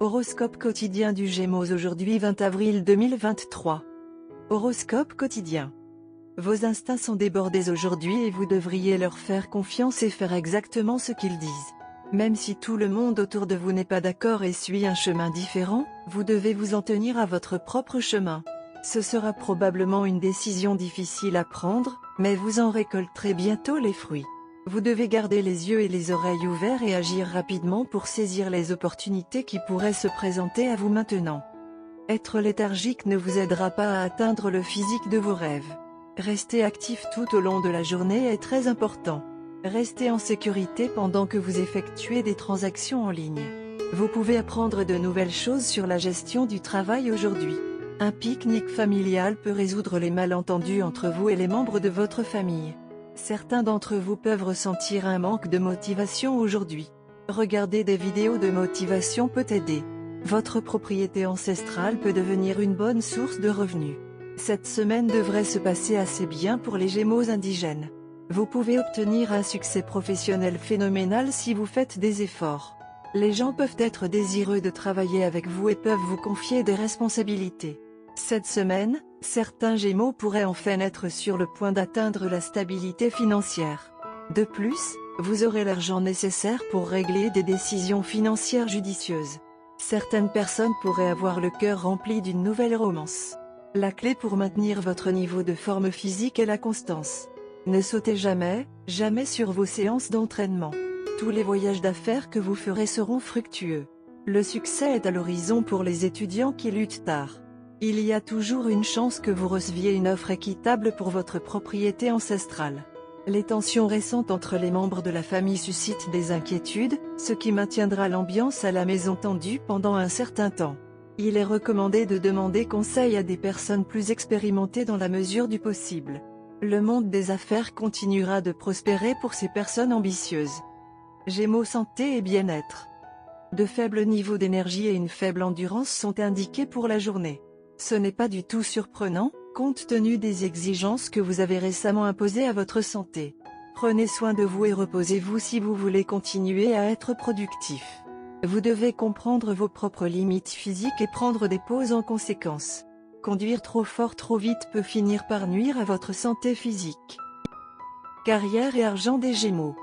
Horoscope quotidien du Gémeaux aujourd'hui 20 avril 2023. Horoscope quotidien. Vos instincts sont débordés aujourd'hui et vous devriez leur faire confiance et faire exactement ce qu'ils disent. Même si tout le monde autour de vous n'est pas d'accord et suit un chemin différent, vous devez vous en tenir à votre propre chemin. Ce sera probablement une décision difficile à prendre, mais vous en récolterez bientôt les fruits. Vous devez garder les yeux et les oreilles ouverts et agir rapidement pour saisir les opportunités qui pourraient se présenter à vous maintenant. Être léthargique ne vous aidera pas à atteindre le physique de vos rêves. Rester actif tout au long de la journée est très important. Restez en sécurité pendant que vous effectuez des transactions en ligne. Vous pouvez apprendre de nouvelles choses sur la gestion du travail aujourd'hui. Un pique-nique familial peut résoudre les malentendus entre vous et les membres de votre famille. Certains d'entre vous peuvent ressentir un manque de motivation aujourd'hui. Regarder des vidéos de motivation peut aider. Votre propriété ancestrale peut devenir une bonne source de revenus. Cette semaine devrait se passer assez bien pour les Gémeaux indigènes. Vous pouvez obtenir un succès professionnel phénoménal si vous faites des efforts. Les gens peuvent être désireux de travailler avec vous et peuvent vous confier des responsabilités. Cette semaine, certains Gémeaux pourraient enfin être sur le point d'atteindre la stabilité financière. De plus, vous aurez l'argent nécessaire pour régler des décisions financières judicieuses. Certaines personnes pourraient avoir le cœur rempli d'une nouvelle romance. La clé pour maintenir votre niveau de forme physique est la constance. Ne sautez jamais sur vos séances d'entraînement. Tous les voyages d'affaires que vous ferez seront fructueux. Le succès est à l'horizon pour les étudiants qui luttent tard. Il y a toujours une chance que vous receviez une offre équitable pour votre propriété ancestrale. Les tensions récentes entre les membres de la famille suscitent des inquiétudes, ce qui maintiendra l'ambiance à la maison tendue pendant un certain temps. Il est recommandé de demander conseil à des personnes plus expérimentées dans la mesure du possible. Le monde des affaires continuera de prospérer pour ces personnes ambitieuses. Gémeaux santé et bien-être. De faibles niveaux d'énergie et une faible endurance sont indiqués pour la journée. Ce n'est pas du tout surprenant, compte tenu des exigences que vous avez récemment imposées à votre santé. Prenez soin de vous et reposez-vous si vous voulez continuer à être productif. Vous devez comprendre vos propres limites physiques et prendre des pauses en conséquence. Conduire trop fort trop vite peut finir par nuire à votre santé physique. Carrière et argent des Gémeaux.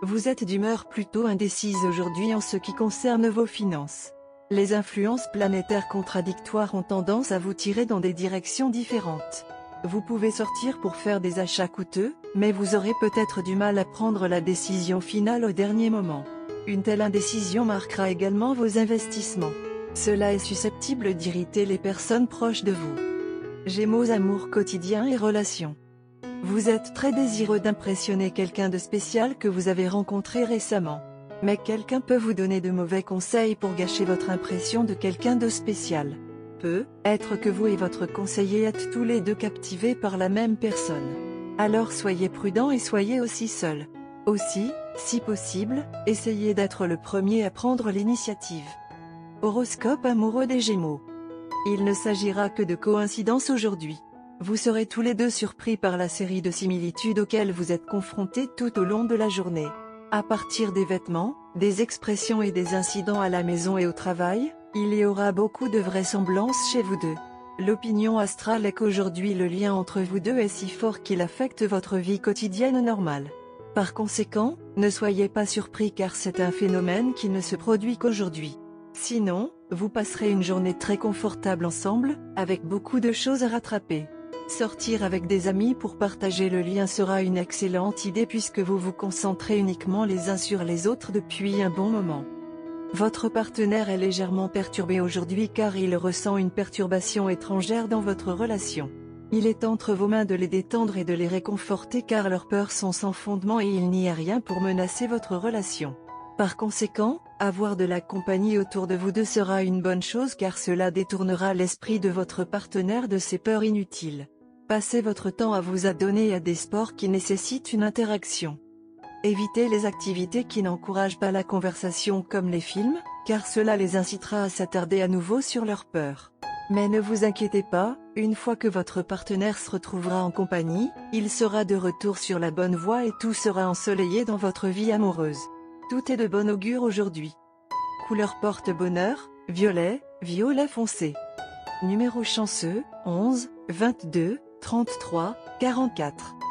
Vous êtes d'humeur plutôt indécise aujourd'hui en ce qui concerne vos finances. Les influences planétaires contradictoires ont tendance à vous tirer dans des directions différentes. Vous pouvez sortir pour faire des achats coûteux, mais vous aurez peut-être du mal à prendre la décision finale au dernier moment. Une telle indécision marquera également vos investissements. Cela est susceptible d'irriter les personnes proches de vous. Gémeaux amour quotidien et relations. Vous êtes très désireux d'impressionner quelqu'un de spécial que vous avez rencontré récemment. Mais quelqu'un peut vous donner de mauvais conseils pour gâcher votre impression de quelqu'un de spécial. Peut être que vous et votre conseiller êtes tous les deux captivés par la même personne. Alors soyez prudent et soyez aussi seul. Aussi, si possible, essayez d'être le premier à prendre l'initiative. Horoscope amoureux des Gémeaux. Il ne s'agira que de coïncidences aujourd'hui. Vous serez tous les deux surpris par la série de similitudes auxquelles vous êtes confrontés tout au long de la journée. À partir des vêtements, des expressions et des incidents à la maison et au travail, il y aura beaucoup de vraisemblances chez vous deux. L'opinion astrale est qu'aujourd'hui le lien entre vous deux est si fort qu'il affecte votre vie quotidienne normale. Par conséquent, ne soyez pas surpris car c'est un phénomène qui ne se produit qu'aujourd'hui. Sinon, vous passerez une journée très confortable ensemble, avec beaucoup de choses à rattraper. Sortir avec des amis pour partager le lien sera une excellente idée puisque vous vous concentrez uniquement les uns sur les autres depuis un bon moment. Votre partenaire est légèrement perturbé aujourd'hui car il ressent une perturbation étrangère dans votre relation. Il est entre vos mains de les détendre et de les réconforter car leurs peurs sont sans fondement et il n'y a rien pour menacer votre relation. Par conséquent, avoir de la compagnie autour de vous deux sera une bonne chose car cela détournera l'esprit de votre partenaire de ses peurs inutiles. Passez votre temps à vous adonner à des sports qui nécessitent une interaction. Évitez les activités qui n'encouragent pas la conversation comme les films, car cela les incitera à s'attarder à nouveau sur leurs peurs. Mais ne vous inquiétez pas, une fois que votre partenaire se retrouvera en compagnie, il sera de retour sur la bonne voie et tout sera ensoleillé dans votre vie amoureuse. Tout est de bon augure aujourd'hui. Couleur porte-bonheur, Violet, violet foncé. Numéro chanceux, 11, 22, 33, 44.